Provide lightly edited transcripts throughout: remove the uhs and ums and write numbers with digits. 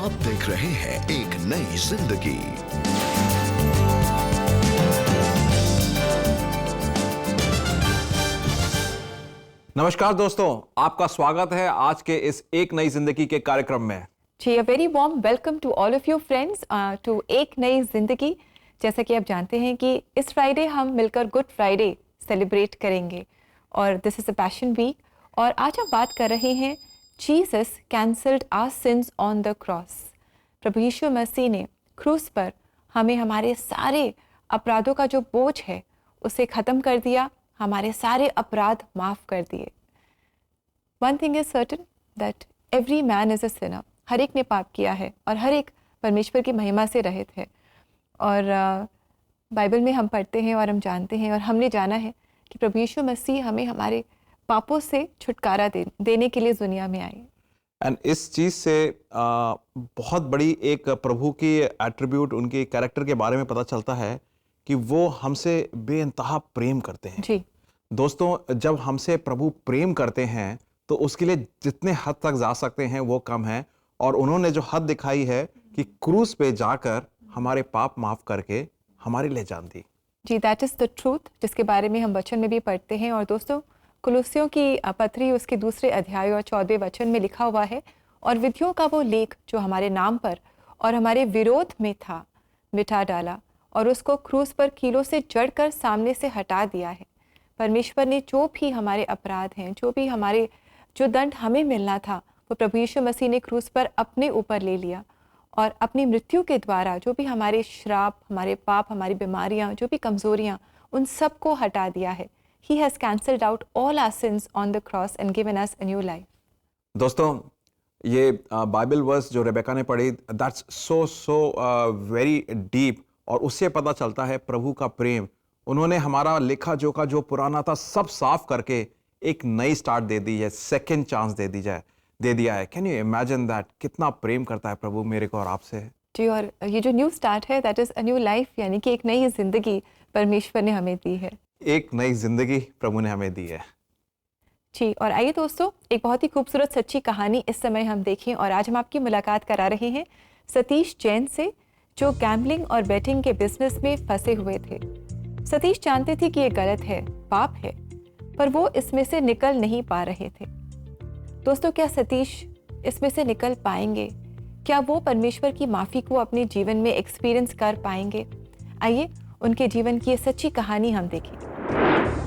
आप देख रहे हैं एक नई जिंदगी। नमस्कार दोस्तों, आपका स्वागत है आज के इस एक नई जिंदगी के कार्यक्रम में। जी, a very warm welcome to all of you friends to एक नई जिंदगी। जैसा कि आप जानते हैं कि इस फ्राइडे हम मिलकर गुड फ्राइडे सेलिब्रेट करेंगे और this is a passion week. और आज हम बात कर रहे हैं Jesus cancelled our sins on the cross. प्रभु यीशु मसीह ने क्रूस पर हमें हमारे सारे अपराधों का जो बोझ है उसे ख़त्म कर दिया, हमारे सारे अपराध माफ़ कर दिए। One thing is certain that every man is a sinner. हर एक ने पाप किया है और हर एक परमेश्वर की महिमा से रहित है। और बाइबल में हम पढ़ते हैं और हम जानते हैं और हमने जाना है कि प्रभु यीशु मसीह हमें हमारे पापों से छुटकारा देने के लिए दुनिया में आए। एंड इस चीज़ से बहुत बड़ी एक प्रभु की एट्रीब्यूट, उनके कैरेक्टर के बारे में पता चलता है कि वो हमसे बेइंतहा प्रेम करते हैं। जी दोस्तों, जब हमसे प्रभु प्रेम करते हैं तो उसके लिए जितने हद तक जा सकते हैं वो कम है। और उन्होंने जो हद दिखाई है कि क्रूस पे जाकर हमारे पाप माफ करके हमारे लिए जान दी। जी, दैट इज़ द ट्रूथ, जिसके बारे में हम वचन में भी पढ़ते हैं। और दोस्तों, कुलुस्सियों की पत्री उसके 2 अध्याय और 14वें वचन में लिखा हुआ है, और विधियों का वो लेख जो हमारे नाम पर और हमारे विरोध में था मिटा डाला और उसको क्रूस पर कीलों से जड़कर सामने से हटा दिया है। परमेश्वर ने जो भी हमारे अपराध हैं, जो दंड हमें मिलना था, वो प्रभु यीशु मसीह ने क्रूस पर अपने ऊपर ले लिया। और अपनी मृत्यु के द्वारा जो भी हमारे श्राप, हमारे पाप, हमारी बीमारियां, जो भी कमजोरियां, उन सब को हटा दिया है। He has cancelled out all our sins on the cross and given us a new life. दोस्तों, ये बाइबल वर्स जो रेबेका ने पढ़ी, दैट्स सो वेरी डीप। और उससे पता चलता है प्रभु का प्रेम। उन्होंने हमारा लेखा जोखा जो पुराना था सब साफ करके एक नई स्टार्ट दे दी है, सेकंड चांस दे दिया है। Can you imagine that? कितना प्रेम करता है प्रभु मेरे को और आपसे। जी, और ये जो न्यू स्टार्ट है, that is a new life, यानी कि एक नई जिंदगी परमेश्वर ने हमें दी है। एक नई जिंदगी प्रभु ने हमें दी है। जी, और आइए दोस्तों, एक बहुत ही खूबसूरत सच्ची कहानी इस समय हम देखें। और आज हम आपकी मुलाकात करा रहे हैं सतीश जैन से, जो गैम्बलिंग और बेटिंग के बिजनेस में फंसे हुए थे। सतीश जानते थे कि ये गलत है, पाप है, पर वो इसमें से निकल नहीं पा रहे थे। दोस्तों, क्या सतीश इसमें से निकल पाएंगे? क्या वो परमेश्वर की माफ़ी को अपने जीवन में एक्सपीरियंस कर पाएंगे? आइए उनके जीवन की ये सच्ची कहानी हम देखें।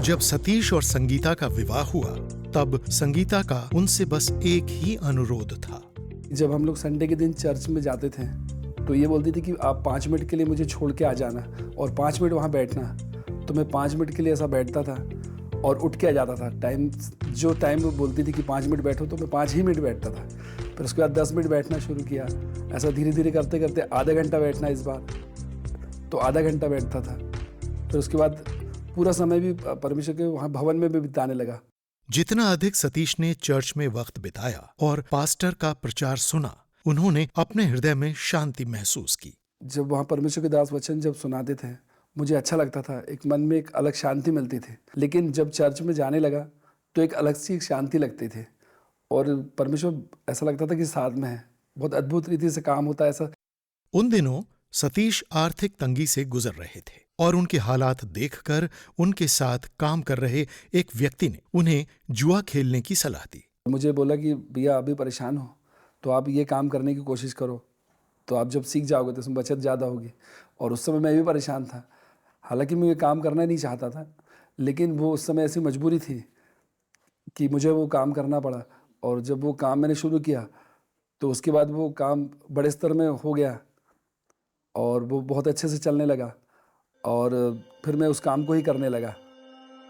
जब सतीश और संगीता का विवाह हुआ, तब संगीता का उनसे बस एक ही अनुरोध था। जब हम लोग संडे के दिन चर्च में जाते थे तो ये बोलती थी कि आप 5 मिनट के लिए मुझे छोड़ के आ जाना और 5 मिनट वहाँ बैठना। तो मैं 5 मिनट के लिए ऐसा बैठता था और उठ के आ जाता था। टाइम वो बोलती थी कि 5 मिनट बैठो, तो मैं 5 ही मिनट बैठता था। फिर उसके बाद 10 मिनट बैठना शुरू किया। ऐसा धीरे धीरे करते करते आधा घंटा बैठना, इस बार तो आधा घंटा बैठता था। फिर उसके बाद पूरा समय भी परमेश्वर के वहाँ भवन में भी बिताने लगा। जितना अधिक सतीश ने चर्च में वक्त बिताया और पास्टर का प्रचार सुना, उन्होंने अपने हृदय में शांति महसूस की। जब वहाँ परमेश्वर के दास वचन जब सुनाते थे, मुझे अच्छा लगता था, एक मन में एक अलग शांति मिलती थी। लेकिन जब चर्च में जाने लगा तो एक अलग सी शांति लगती थी और परमेश्वर ऐसा लगता था कि साथ में है, बहुत अद्भुत रीति से काम होता है ऐसा। उन दिनों सतीश आर्थिक तंगी से गुजर रहे थे और उनके हालात देखकर उनके साथ काम कर रहे एक व्यक्ति ने उन्हें जुआ खेलने की सलाह दी। मुझे बोला कि भैया अभी परेशान हो तो आप ये काम करने की कोशिश करो, तो आप जब सीख जाओगे तो उसमें बचत ज़्यादा होगी। और उस समय मैं भी परेशान था, हालांकि मैं ये काम करना नहीं चाहता था, लेकिन वो उस समय ऐसी मजबूरी थी कि मुझे वो काम करना पड़ा। और जब वो काम मैंने शुरू किया तो उसके बाद वो काम बड़े स्तर में हो गया और वो बहुत अच्छे से चलने लगा और फिर मैं उस काम को ही करने लगा।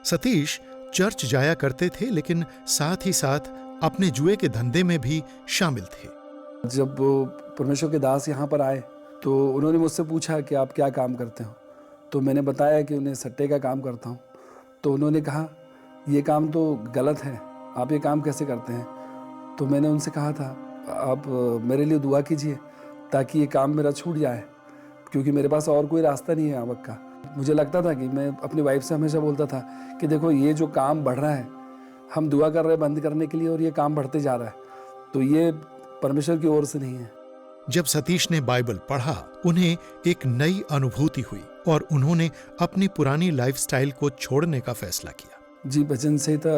सतीश चर्च जाया करते थे, लेकिन साथ ही साथ अपने जुए के धंधे में भी शामिल थे। जब वो परमेश्वर के दास यहाँ पर आए तो उन्होंने मुझसे पूछा कि आप क्या काम करते हो, तो मैंने बताया कि उन्हें सट्टे का काम करता हूँ। तो उन्होंने कहा ये काम तो गलत है, आप ये काम कैसे करते हैं? तो मैंने उनसे कहा था आप मेरे लिए दुआ कीजिए ताकि ये काम मेरा छूट जाए, क्योंकि मेरे पास और कोई रास्ता नहीं है आवक का। मुझे लगता था कि मैं अपनी वाइफ से हमेशा बोलता था कि देखो ये जो काम बढ़ रहा है, हम दुआ कर रहे हैं बंद करने के लिए और ये काम बढ़ते जा रहा है, तो ये परमेश्वर की ओर से नहीं है। जब सतीश ने बाइबल पढ़ा, उन्हें एक नई अनुभूति हुई और उन्होंने अपनी पुरानी लाइफस्टाइल को छोड़ने का फैसला किया। जी, भजन संहिता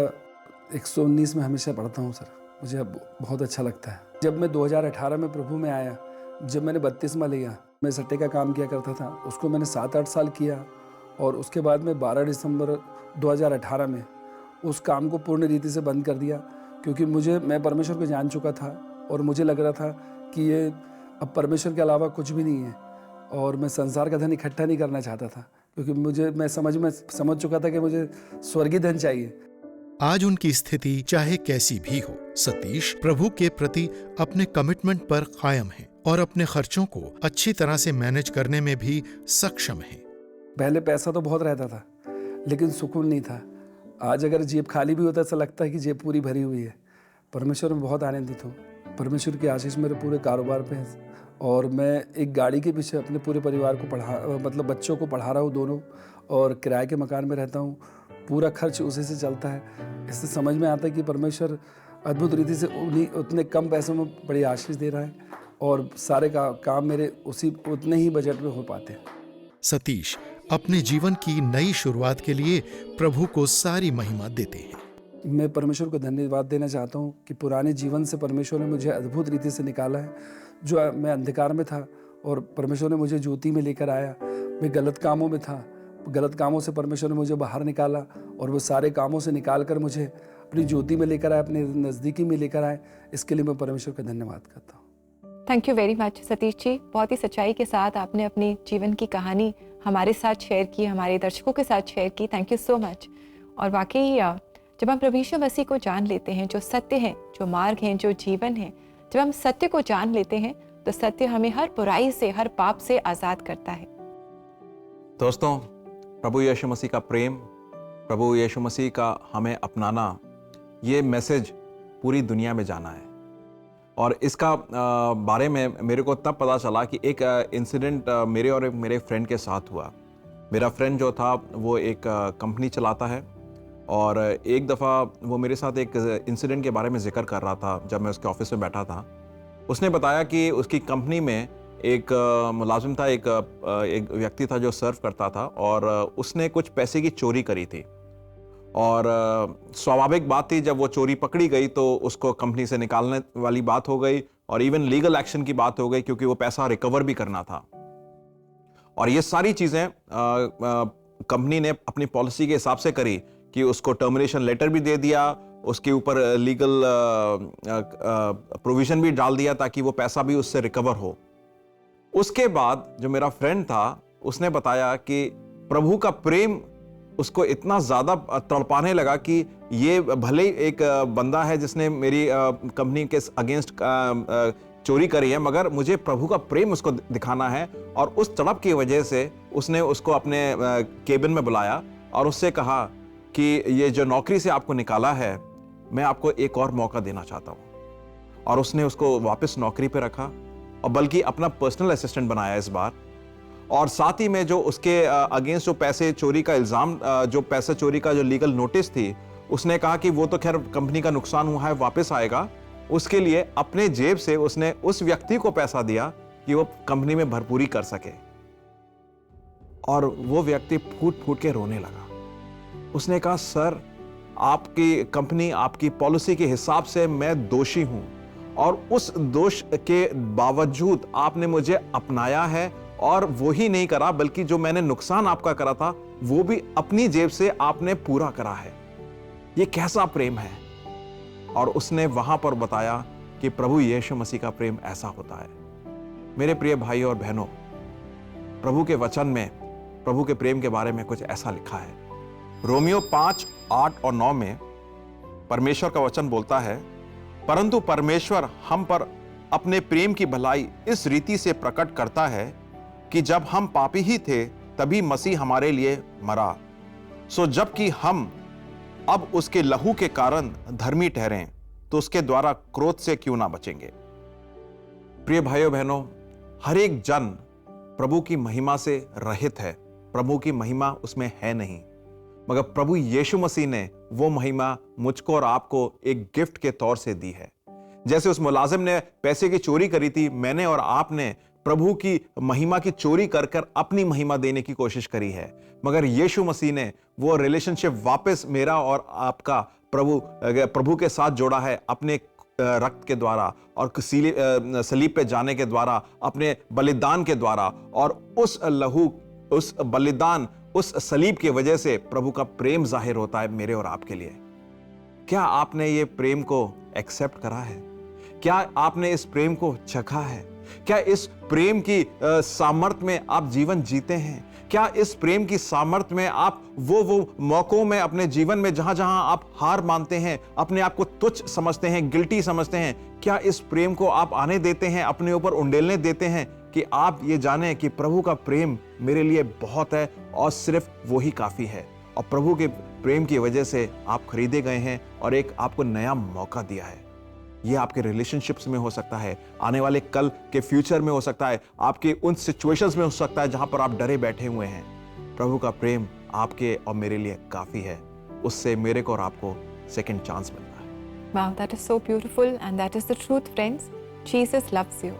119 में हमेशा पढ़ता हूँ सर, मुझे अब बहुत अच्छा लगता है। जब मैं 2018 में प्रभु में आया, जब मैंने बपतिस्मा लिया, मैं सट्टे का काम किया करता था, उसको मैंने 7-8 साल किया और उसके बाद में 12 दिसंबर 2018 में उस काम को पूर्ण रीति से बंद कर दिया, क्योंकि मैं परमेश्वर को जान चुका था और मुझे लग रहा था कि ये अब परमेश्वर के अलावा कुछ भी नहीं है और मैं संसार का धन इकट्ठा नहीं करना चाहता था, क्योंकि मैं समझ चुका था कि मुझे स्वर्गीय धन चाहिए। आज उनकी स्थिति चाहे कैसी भी हो, सतीश प्रभु के प्रति अपने कमिटमेंट पर कायम हैं और अपने खर्चों को अच्छी तरह से मैनेज करने में भी सक्षम हैं। पहले पैसा तो बहुत रहता था, लेकिन सुकून नहीं था। आज अगर जेब खाली भी होता है, ऐसा लगता है कि जेब पूरी भरी हुई है। परमेश्वर में बहुत आनंदित हूँ। परमेश्वर की आशीष मेरे पूरे कारोबार पे है और मैं एक गाड़ी के पीछे अपने पूरे परिवार को बच्चों को पढ़ा रहा हूँ दोनों, और किराए के मकान में रहता हूँ। पूरा खर्च उसी से चलता है। इससे समझ में आता है कि परमेश्वर अद्भुत रीति से उतने कम पैसों में बड़ी आशीष दे रहा है और सारे काम मेरे उतने ही बजट में हो पाते हैं। सतीश अपने जीवन की नई शुरुआत के लिए प्रभु को सारी महिमा देते हैं। मैं परमेश्वर को धन्यवाद देना चाहता हूँ कि पुराने जीवन से परमेश्वर ने मुझे अद्भुत रीति से निकाला है। जो मैं अंधकार में था और परमेश्वर ने मुझे ज्योति में लेकर आया। मैं गलत कामों में था, गलत कामों से परमेश्वर ने मुझे बाहर निकाला और वो सारे कामों से निकाल कर मुझे अपनी ज्योति में लेकर आए, अपने नज़दीकी में लेकर आए। इसके लिए मैं परमेश्वर का धन्यवाद करता हूँ। Thank you very much Satish ji. बहुत ही सच्चाई के साथ आपने अपनी जीवन की कहानी हमारे साथ शेयर की, हमारे दर्शकों के साथ शेयर की। Thank you so much. और वाकई जब हम प्रभु यीशु मसीह को जान लेते हैं, जो सत्य है, जो मार्ग हैं, जो जीवन है, जब हम सत्य को जान लेते हैं तो सत्य हमें हर बुराई से, हर पाप से आज़ाद करता है। दोस्तों, प्रभु यीशु मसीह का प्रेम, प्रभु यीशु मसीह का हमें अपनाना, ये मैसेज पूरी दुनिया में जाना है। और इसका बारे में मेरे को तब पता चला कि एक इंसिडेंट मेरे और मेरे फ्रेंड के साथ हुआ। मेरा फ्रेंड जो था वो एक कंपनी चलाता है और एक दफ़ा वो मेरे साथ एक इंसिडेंट के बारे में जिक्र कर रहा था। जब मैं उसके ऑफिस में बैठा था, उसने बताया कि उसकी कंपनी में एक मुलाजिम था, एक व्यक्ति था जो सर्व करता था और उसने कुछ पैसे की चोरी करी थी। और स्वाभाविक बात थी, जब वो चोरी पकड़ी गई तो उसको कंपनी से निकालने वाली बात हो गई और इवन लीगल एक्शन की बात हो गई, क्योंकि वो पैसा रिकवर भी करना था। और ये सारी चीज़ें कंपनी ने अपनी पॉलिसी के हिसाब से करी कि उसको टर्मिनेशन लेटर भी दे दिया, उसके ऊपर लीगल प्रोविजन भी डाल दिया ताकि वो पैसा भी उससे रिकवर हो। उसके बाद जो मेरा फ्रेंड था उसने बताया कि प्रभु का प्रेम उसको इतना ज़्यादा तड़पाने लगा कि ये भले एक बंदा है जिसने मेरी कंपनी के अगेंस्ट चोरी करी है, मगर मुझे प्रभु का प्रेम उसको दिखाना है। और उस तड़प की वजह से उसने उसको अपने केबिन में बुलाया और उससे कहा कि ये जो नौकरी से आपको निकाला है, मैं आपको एक और मौका देना चाहता हूँ। और उसने उसको वापस नौकरी पे रखा और बल्कि अपना पर्सनल असिस्टेंट बनाया इस बार। और साथ ही में जो उसके अगेंस्ट जो पैसे चोरी का इल्ज़ाम, जो पैसे चोरी का जो लीगल नोटिस थी, उसने कहा कि वो तो खैर कंपनी का नुकसान हुआ है, वापस आएगा। उसके लिए अपने जेब से उसने उस व्यक्ति को पैसा दिया कि वो कंपनी में भरपूरी कर सके। और वो व्यक्ति फूट फूट के रोने लगा। उसने कहा, सर, आपकी कंपनी, आपकी पॉलिसी के हिसाब से मैं दोषी हूं और उस दोष के बावजूद आपने मुझे अपनाया है और वो ही नहीं करा, बल्कि जो मैंने नुकसान आपका करा था वो भी अपनी जेब से आपने पूरा करा है। ये कैसा प्रेम है। और उसने वहां पर बताया कि प्रभु यीशु मसीह का प्रेम ऐसा होता है। मेरे प्रिय भाई और बहनों, प्रभु के वचन में प्रभु के प्रेम के बारे में कुछ ऐसा लिखा है। रोमियो 5:8 और 9 में परमेश्वर का वचन बोलता है, परंतु परमेश्वर हम पर अपने प्रेम की भलाई इस रीति से प्रकट करता है कि जब हम पापी ही थे तभी मसीह हमारे लिए मरा। सो जबकि हम अब उसके लहू के कारण धर्मी ठहरें तो उसके द्वारा क्रोध से क्यों ना बचेंगे। प्रिय भाइयों बहनों, हर एक जन प्रभु की महिमा से रहित है। प्रभु की महिमा उसमें है नहीं, मगर प्रभु यीशु मसीह ने वो महिमा मुझको और आपको एक गिफ्ट के तौर से दी है। जैसे उस मुलाजिम ने पैसे की चोरी करी थी, मैंने और आपने प्रभु की महिमा की चोरी कर कर अपनी महिमा देने की कोशिश करी है, मगर यीशु मसीह ने वो रिलेशनशिप वापस मेरा और आपका प्रभु के साथ जोड़ा है अपने रक्त के द्वारा और सलीब पे जाने के द्वारा, अपने बलिदान के द्वारा। और उस लहू, उस बलिदान, उस सलीब की वजह से प्रभु का प्रेम जाहिर होता है मेरे और आपके लिए। क्या आपने ये प्रेम को एक्सेप्ट करा है? क्या आपने इस प्रेम को चखा है? क्या इस प्रेम की सामर्थ्य में आप जीवन जीते हैं? क्या इस प्रेम की सामर्थ्य में आप वो मौकों में अपने जीवन में जहां जहां आप हार मानते हैं, अपने आप को तुच्छ समझते हैं, गिल्टी समझते हैं, क्या इस प्रेम को आप आने देते हैं, अपने ऊपर उंडेलने देते हैं कि आप ये जानें कि प्रभु का प्रेम मेरे लिए बहुत है और सिर्फ वो ही काफी है, और प्रभु के प्रेम की वजह से आप खरीदे गए हैं और एक आपको नया मौका दिया है। ये आपके रिलेशनशिप्स में हो सकता है, आने वाले कल के फ्यूचर में हो सकता है, आपके उन सिचुएशंस में हो सकता है जहां पर आप डरे बैठे हुए हैं। प्रभु का प्रेम आपके और मेरे लिए काफी है, उससे मेरे को और आपको सेकंड चांस मिलता है। Wow, that is so beautiful and that is the truth, friends. Jesus loves you.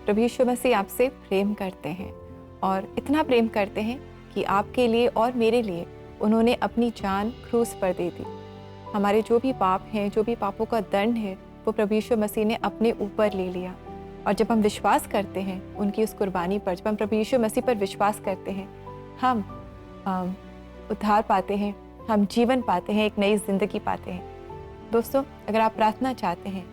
प्रभु यीशु मसीह आपसे प्रेम करते हैं और इतना प्रेम करते हैं कि आपके लिए और मेरे लिए उन्होंने अपनी जान क्रूस पर दे दी। हमारे जो भी पाप हैं, जो भी पापों का दंड है, वो प्रभु यीशु मसीह ने अपने ऊपर ले लिया। और जब हम विश्वास करते हैं उनकी उस कुर्बानी पर, जब हम प्रभु यीशु मसीह पर विश्वास करते हैं, हम उद्धार पाते हैं, हम जीवन पाते हैं, एक नई जिंदगी पाते हैं। दोस्तों, अगर आप प्रार्थना चाहते हैं,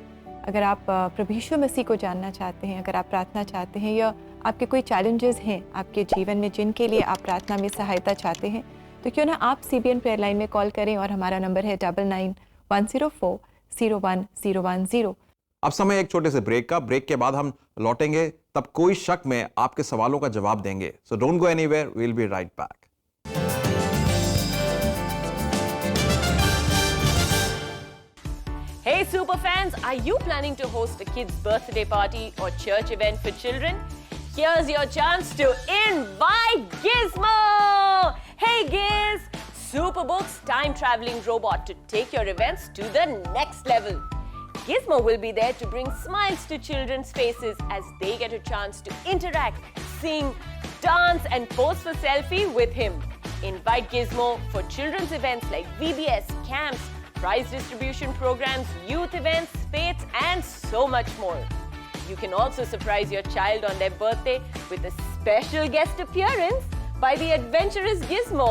अगर आप प्रभु यीशु मसीह को जानना चाहते हैं, अगर आप प्रार्थना चाहते हैं या आपके कोई चैलेंजेस हैं आपके जीवन में जिनके लिए आप प्रार्थना में सहायता चाहते हैं, तो क्यों ना आप CBN प्रेयर लाइन में कॉल करें और हमारा नंबर है 99-104-01010। अब समय एक छोटे से ब्रेक का। ब्रेक के बाद हम लौटेंगे, तब कोई शक में आपके सवालों का जवाब देंगे। So don't go anywhere, we will be right back. Hey super fans, are you planning to host a kid's birthday party or church event for children? Here's your chance to invite Gizmo! Hey Giz! Superbook's time-traveling robot to take your events to the next level. Gizmo will be there to bring smiles to children's faces as they get a chance to interact, sing, dance and pose for selfie with him. Invite Gizmo for children's events like VBS, camps, prize distribution programs, youth events, fates and so much more. You can also surprise your child on their birthday with a special guest appearance by the adventurous Gizmo,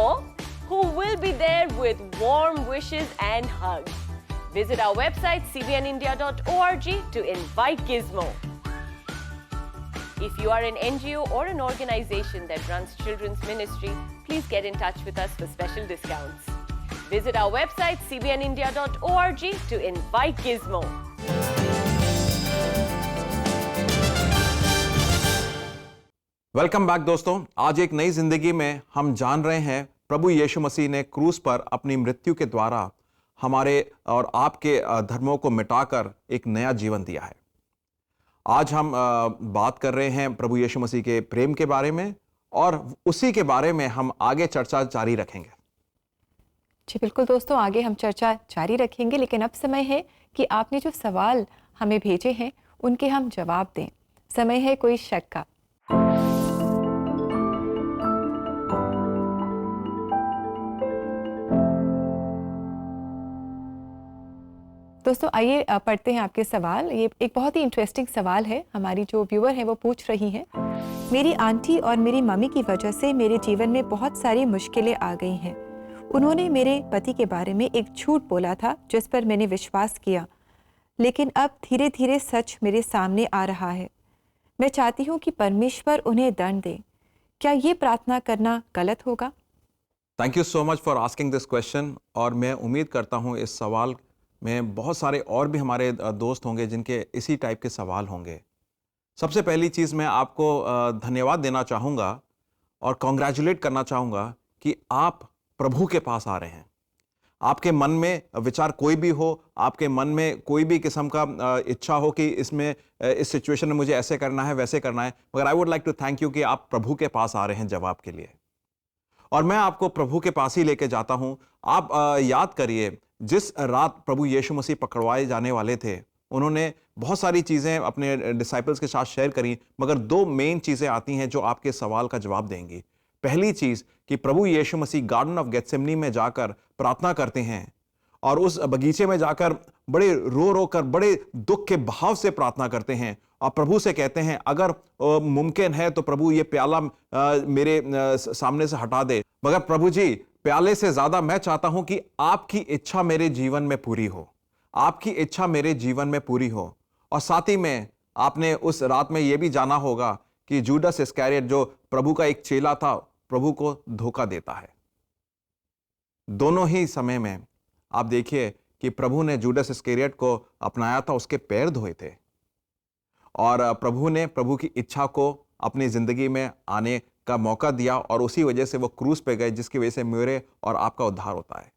who will be there with warm wishes and hugs. Visit our website cbnindia.org to invite Gizmo. If you are an NGO or an organization that runs children's ministry, please get in touch with us for special discounts. Visit our website cbnindia.org to invite Gizmo. Welcome back दोस्तों। आज एक नई जिंदगी में हम जान रहे हैं प्रभु यीशु मसीह ने क्रूस पर अपनी मृत्यु के द्वारा हमारे और आपके धर्मों को मिटाकर एक नया जीवन दिया है। आज हम बात कर रहे हैं प्रभु यीशु मसीह के प्रेम के बारे में और उसी के बारे में हम आगे चर्चा जारी रखेंगे। जी बिल्कुल दोस्तों, आगे हम चर्चा जारी रखेंगे, लेकिन अब समय है कि आपने जो सवाल हमें भेजे हैं उनके हम जवाब दें। समय है कोई शक का। दोस्तों आइए पढ़ते हैं आपके सवाल। ये एक बहुत ही इंटरेस्टिंग सवाल है। हमारी जो व्यूअर हैं वो पूछ रही हैं, मेरी आंटी और मेरी मम्मी की वजह से मेरे जीवन में बहुत सारी मुश्किलें आ गई हैं। उन्होंने मेरे पति के बारे में एक झूठ बोला था जिस पर मैंने विश्वास किया, लेकिन अब धीरे धीरे सच मेरे सामने आ रहा है। मैं चाहती हूँ कि परमेश्वर उन्हें दंड दे। क्या ये प्रार्थना करना गलत होगा? Thank you so much for asking this question. और मैं उम्मीद करता हूँ इस सवाल में बहुत सारे और भी हमारे दोस्त होंगे जिनके इसी टाइप के सवाल होंगे। सबसे पहली चीज़ मैं आपको धन्यवाद देना चाहूँगा और कॉन्ग्रेचुलेट करना चाहूँगा कि आप प्रभु के पास आ रहे हैं। आपके मन में विचार कोई भी हो, आपके मन में कोई भी किस्म का इच्छा हो कि इसमें इस सिचुएशन में मुझे ऐसे करना है वैसे करना है, मगर I would like to thank you कि आप प्रभु के पास आ रहे हैं जवाब के लिए। और मैं आपको प्रभु के पास ही लेके जाता हूँ। आप याद करिए, जिस रात प्रभु यीशु मसीह पकड़वाए जाने वाले थे उन्होंने बहुत सारी चीज़ें अपने डिसाइपल्स के साथ शेयर करी, मगर दो मेन चीज़ें आती हैं जो आपके सवाल का जवाब देंगी। पहली चीज़ कि प्रभु यीशु मसीह गार्डन ऑफ गेथसेमनी में जाकर प्रार्थना करते हैं और उस बगीचे में जाकर बड़े रो रो कर बड़े दुख के भाव से प्रार्थना करते हैं और प्रभु से कहते हैं, अगर मुमकिन है तो प्रभु ये प्याला मेरे सामने से हटा दे, मगर प्रभु जी प्याले से ज्यादा मैं चाहता हूं कि आपकी इच्छा मेरे जीवन में पूरी हो, आपकी इच्छा मेरे जीवन में पूरी हो। और साथ ही में आपने उस रात में यह भी जाना होगा कि जूडस इस्करियोट जो प्रभु का एक चेला था, प्रभु को धोखा देता है। दोनों ही समय में आप देखिए कि प्रभु ने जूडस इस्करियोट को अपनाया था, उसके पैर धोए थे और प्रभु ने प्रभु की इच्छा को अपनी जिंदगी में आने का मौका दिया और उसी वजह से वो क्रूस पे गए, जिसकी वजह से मेरे और आपका उद्धार होता है।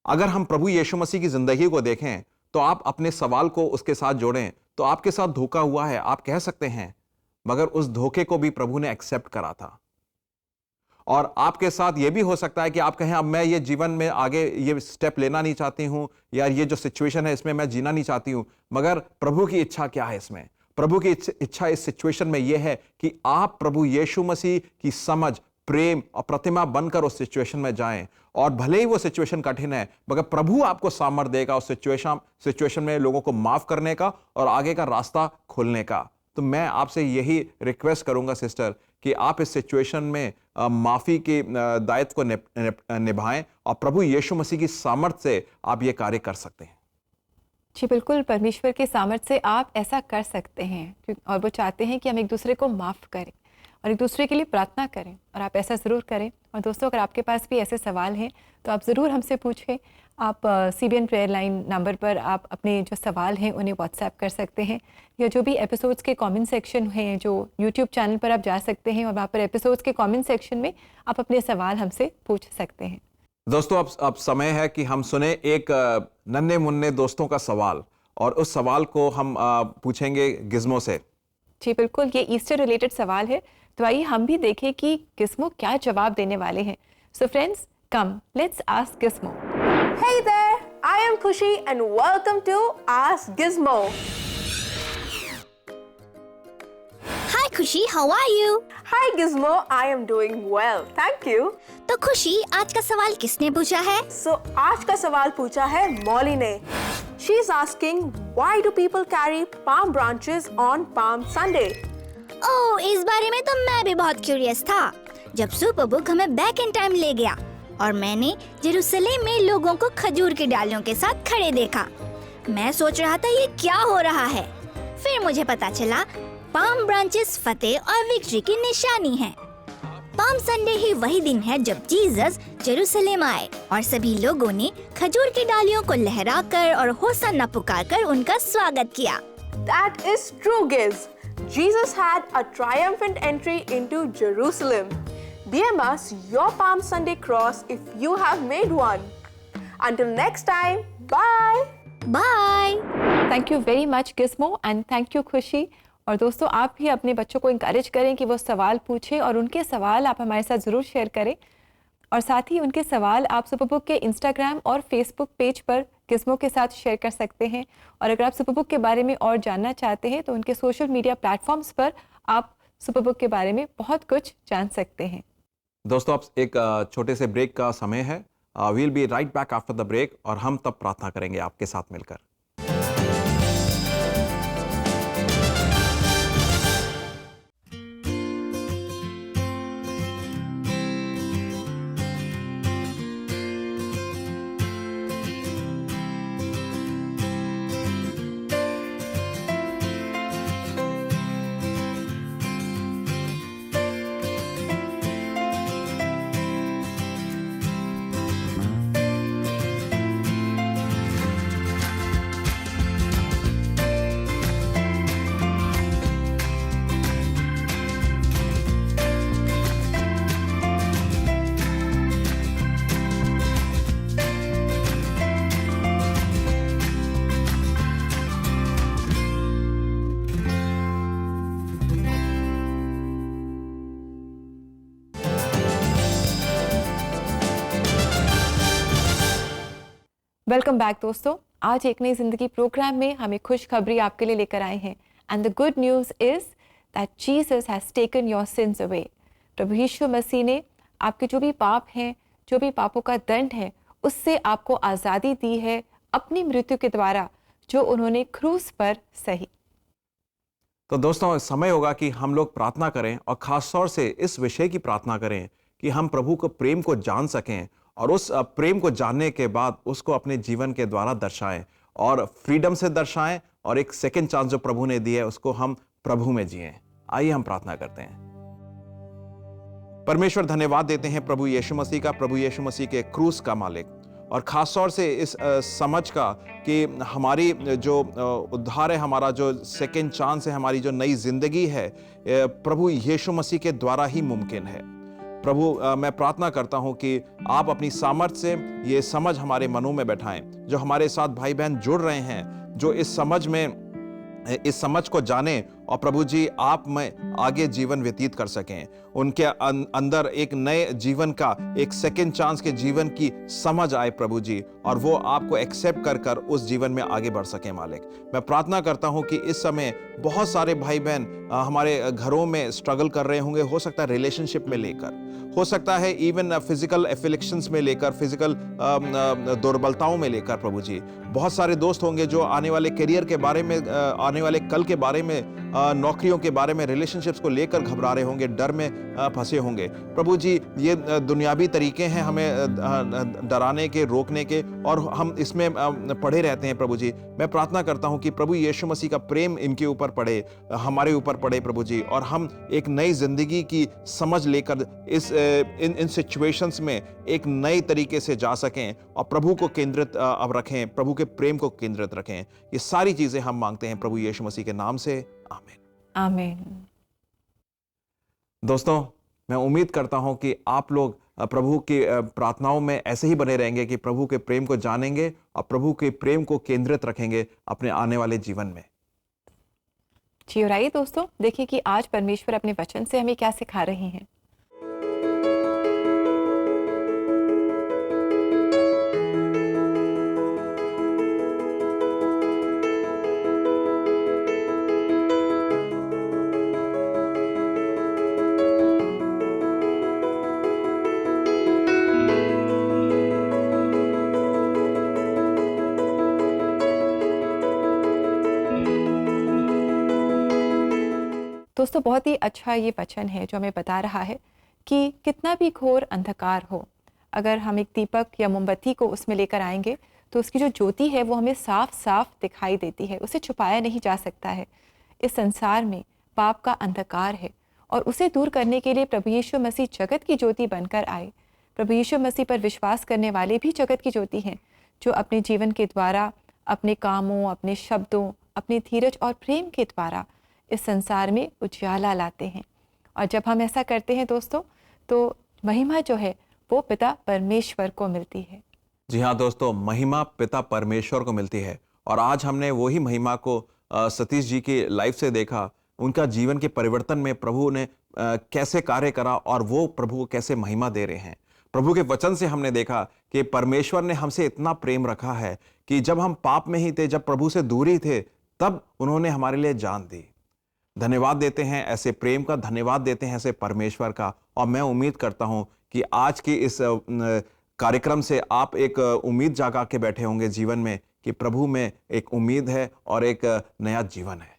अगर हम प्रभु यीशु मसीह की जिंदगी को देखें तो आप अपने सवाल को उसके साथ जोड़ें तो आपके साथ धोखा हुआ है आप कह सकते हैं, मगर उस धोखे को भी प्रभु ने एक्सेप्ट करा था। और आपके साथ यह भी हो सकता है कि आप कहें अब मैं ये जीवन में आगे ये स्टेप लेना नहीं चाहती हूं, या ये जो सिचुएशन है इसमें मैं जीना नहीं चाहती हूं, मगर प्रभु की इच्छा क्या है इसमें? प्रभु की इच्छा इस सिचुएशन में यह है कि आप प्रभु यीशु मसीह की समझ, प्रेम और प्रतिमा बनकर उस सिचुएशन में जाएं, और भले ही वो सिचुएशन कठिन है मगर प्रभु आपको सामर्थ्य देगा उस सिचुएशन में लोगों को माफ करने का और आगे का रास्ता खोलने का। तो मैं आपसे यही रिक्वेस्ट करूंगा सिस्टर कि आप इस सिचुएशन में माफी के दायित्व को निभाएं और प्रभु यीशु मसीह की सामर्थ्य से आप ये कार्य कर सकते हैं। जी बिल्कुल, परमेश्वर के सामर्थ्य से आप ऐसा कर सकते हैं और वो चाहते हैं कि हम एक दूसरे को माफ़ करें और एक दूसरे के लिए प्रार्थना करें, और आप ऐसा ज़रूर करें। और दोस्तों, अगर आपके पास भी ऐसे सवाल हैं तो आप ज़रूर हमसे पूछें। आप CBN प्रेयर लाइन नंबर पर आप अपने जो सवाल हैं उन्हें व्हाट्सएप कर सकते हैं, या जो भी एपिसोड्स के कमेंट सेक्शन हैं जो यूट्यूब चैनल पर आप जा सकते हैं और वहाँ पर एपिसोड्स के कमेंट सेक्शन में आप अपने सवाल हमसे पूछ सकते हैं। दोस्तों, अब समय है कि हम सुने एक नन्हे मुन्ने दोस्तों का सवाल, और उस सवाल को हम पूछेंगे गिज़्मो से। जी बिल्कुल, ये ईस्टर रिलेटेड सवाल है, तो आइए हम भी देखें कि गिज़्मो क्या जवाब देने वाले हैं। So friends, come let's ask Gizmo. Hey there, I am Khushi and welcome to Ask Gizmo. Hi Khushi, how are you? Hi Gizmo, I am doing well, thank you. तो खुशी, आज का सवाल किसने पूछा है? So आज का सवाल पूछा है मॉली ने। She is asking, why do people carry palm branches on Palm Sunday? ओह, इस बारे में तो मैं भी बहुत क्यूरियस था जब सुपर बुक हमें बैक इन टाइम ले गया और मैंने जेरूसलम में लोगों को खजूर की डालियों के साथ खड़े देखा। मैं सोच रहा था ये क्या हो रहा है, फिर मुझे पता चला पाम ब्रांचेस फतेह और विक्ट्री की निशानी है। पाम संडे ही वही दिन है जब जीसस जेरूसलम आए और सभी लोगों ने खजूर की डालियों को लहराकर और होसाना पुकारकर उनका स्वागत किया। That is true, Giz. Jesus had a triumphant entry into Jerusalem. DM us your Palm Sunday cross if you have made one. Until next time, bye. Bye. Thank you very much Gizmo and thank you Khushi. और दोस्तों, आप भी अपने बच्चों को encourage करें कि वो सवाल पूछें और उनके सवाल आप हमारे साथ ज़रूर शेयर करें, और साथ ही उनके सवाल आप सुपरबुक के इंस्टाग्राम और फेसबुक पेज पर गिज़्मो के साथ शेयर कर सकते हैं। और अगर आप सुपरबुक के बारे में और जानना चाहते हैं तो उनके सोशल मीडिया प्लेटफॉर्म्स पर आप सुपरबुक के बारे में बहुत कुछ जान सकते हैं। दोस्तों, अब एक छोटे से ब्रेक का समय है। We'll be right back after the break, और हम तब प्रार्थना करेंगे आपके साथ मिलकर। वेलकम बैक दोस्तों। आज एक नई जिंदगी प्रोग्राम में हम एक खुशखबरी आपके लिए लेकर आए हैं and the good news is that Jesus has taken your sins away. प्रभु यीशु मसीह ने आपके जो भी पाप हैं, जो भी पापों का दंड है, उससे आपको आज़ादी दी है अपनी मृत्यु के द्वारा जो उन्होंने क्रूस पर सही। तो दोस्तों, समय होगा कि हम लोग प्रार्थना करें और खास तौर से इस विषय की प्रार्थना करें कि हम प्रभु को प्रेम को जान सकें और उस प्रेम को जानने के बाद उसको अपने जीवन के द्वारा दर्शाएं और फ्रीडम से दर्शाएं और एक सेकंड चांस जो प्रभु ने दी है उसको हम प्रभु में जिएं। आइए हम प्रार्थना करते हैं। परमेश्वर, धन्यवाद देते हैं प्रभु यीशु मसीह का, प्रभु यीशु मसीह के क्रूस का मालिक, और खास तौर से इस समझ का कि हमारी जो उद्धार है, हमारा जो सेकंड चांस है, हमारी जो नई जिंदगी है, प्रभु यीशु मसीह के द्वारा ही मुमकिन है। प्रभु, मैं प्रार्थना करता हूं कि आप अपनी सामर्थ से ये समझ हमारे मनों में बैठाएं। जो हमारे साथ भाई बहन जुड़ रहे हैं, जो इस समझ को जाने और प्रभु जी आप में आगे जीवन व्यतीत कर सकें, उनके अंदर एक नए जीवन का, एक सेकंड चांस के जीवन की समझ आए प्रभु जी, और वो आपको एक्सेप्ट कर उस जीवन में आगे बढ़ सकें मालिक। मैं प्रार्थना करता हूं कि इस समय बहुत सारे भाई बहन हमारे घरों में स्ट्रगल कर रहे होंगे, हो सकता है रिलेशनशिप में लेकर, हो सकता है इवन फिजिकल एफिलिक्शंस में लेकर, फिजिकल दुर्बलताओं में लेकर प्रभु जी। बहुत सारे दोस्त होंगे जो आने वाले करियर के बारे में, आने वाले कल के बारे में, नौकरियों के बारे में, रिलेशनशिप्स को लेकर घबरा रहे होंगे, डर में फंसे होंगे। प्रभु जी, ये दुनियावी तरीके हैं हमें डराने के, रोकने के, और हम इसमें पड़े रहते हैं प्रभु जी। मैं प्रार्थना करता हूं कि प्रभु यीशु मसीह का प्रेम इनके ऊपर पड़े, हमारे ऊपर पड़े प्रभु जी, और हम एक नई जिंदगी की समझ लेकर इन सिचुएशंस में एक नए तरीके से जा सकें और प्रभु को केंद्रित अब रखें, प्रभु के प्रेम को केंद्रित रखें। ये सारी चीजें हम मांगते हैं प्रभु यीशु मसीह के नाम से, आमीन। आमीन। दोस्तों, मैं उम्मीद करता हूं कि आप लोग प्रभु की प्रार्थनाओं में ऐसे ही बने रहेंगे कि प्रभु के प्रेम को जानेंगे और प्रभु के प्रेम को केंद्रित रखेंगे अपने आने वाले जीवन में। जी, और आइए दोस्तों, देखिए कि आज परमेश्वर अपने वचन से हमें क्या सिखा रहे हैं। दोस्तों, बहुत ही अच्छा ये वचन है जो हमें बता रहा है कि कितना भी घोर अंधकार हो, अगर हम एक दीपक या मोमबत्ती को उसमें लेकर आएंगे तो उसकी जो ज्योति है वो हमें साफ साफ दिखाई देती है, उसे छुपाया नहीं जा सकता है। इस संसार में पाप का अंधकार है और उसे दूर करने के लिए प्रभु यीशु मसीह जगत की ज्योति बनकर आए। प्रभु यीशु मसीह पर विश्वास करने वाले भी जगत की ज्योति हैं, जो अपने जीवन के द्वारा, अपने कामों, अपने शब्दों, अपने धीरज और प्रेम के द्वारा इस संसार में उजाला लाते हैं। और जब हम ऐसा करते हैं दोस्तों, तो महिमा जो है वो पिता परमेश्वर को मिलती है। जी हाँ दोस्तों, महिमा पिता परमेश्वर को मिलती है। और आज हमने वही महिमा को सतीश जी की लाइफ से देखा, उनका जीवन के परिवर्तन में प्रभु ने कैसे कार्य करा और वो प्रभु को कैसे महिमा दे रहे हैं। प्रभु के वचन से हमने देखा कि परमेश्वर ने हमसे इतना प्रेम रखा है कि जब हम पाप में ही थे, जब प्रभु से दूरी थे, तब उन्होंने हमारे लिए जान दी। धन्यवाद देते हैं ऐसे प्रेम का, धन्यवाद देते हैं ऐसे परमेश्वर का। और मैं उम्मीद करता हूं कि आज की इस कार्यक्रम से आप एक उम्मीद जागा के बैठे होंगे जीवन में कि प्रभु में एक उम्मीद है और एक नया जीवन है।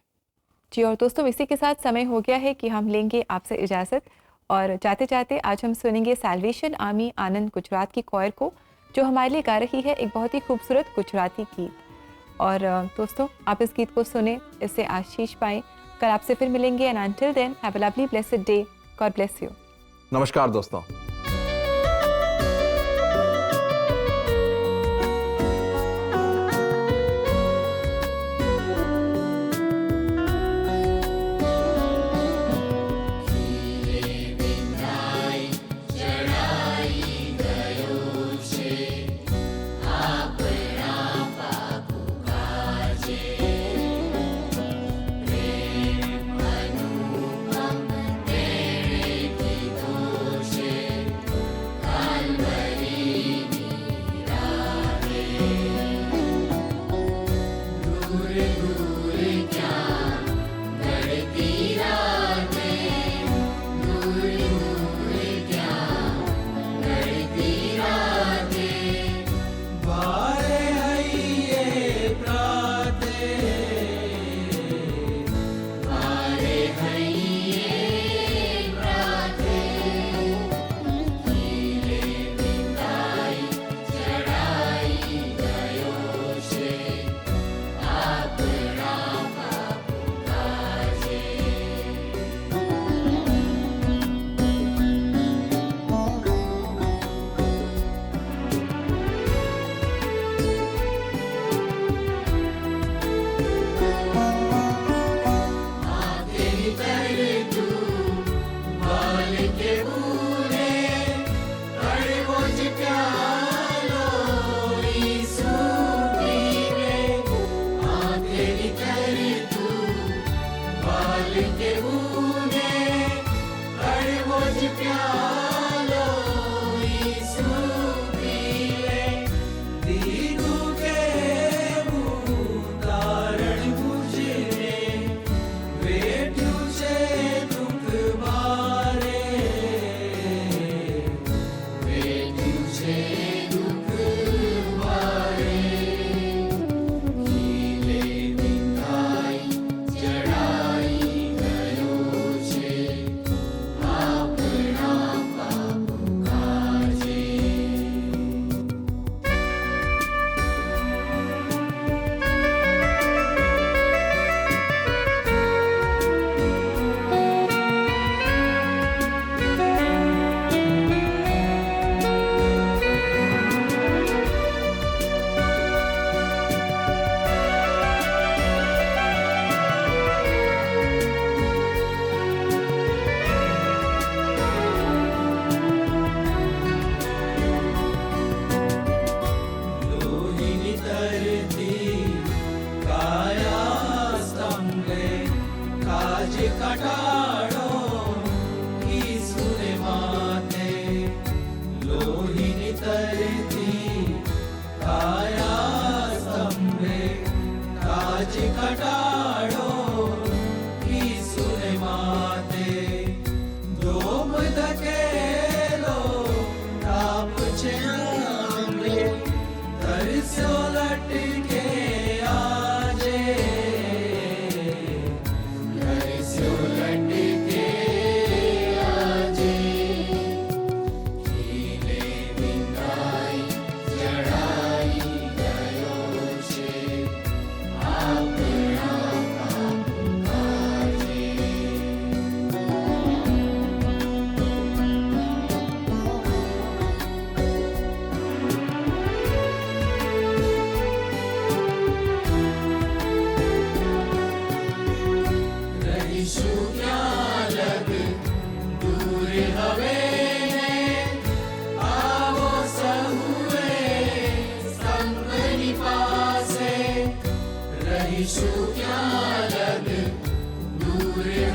जी, और दोस्तों, इसी के साथ समय हो गया है कि हम लेंगे आपसे इजाज़त, और जाते जाते आज हम सुनेंगे सैल्वेशन आर्मी आनंद गुजरात की कॉयर को, जो हमारे लिए गा रही है एक बहुत ही खूबसूरत गुजराती गीत। और दोस्तों, आप इस गीत को सुने, इससे आशीष पाएं। कल आपसे फिर मिलेंगे, and until then have a lovely blessed day. God bless you. नमस्कार दोस्तों।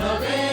हवे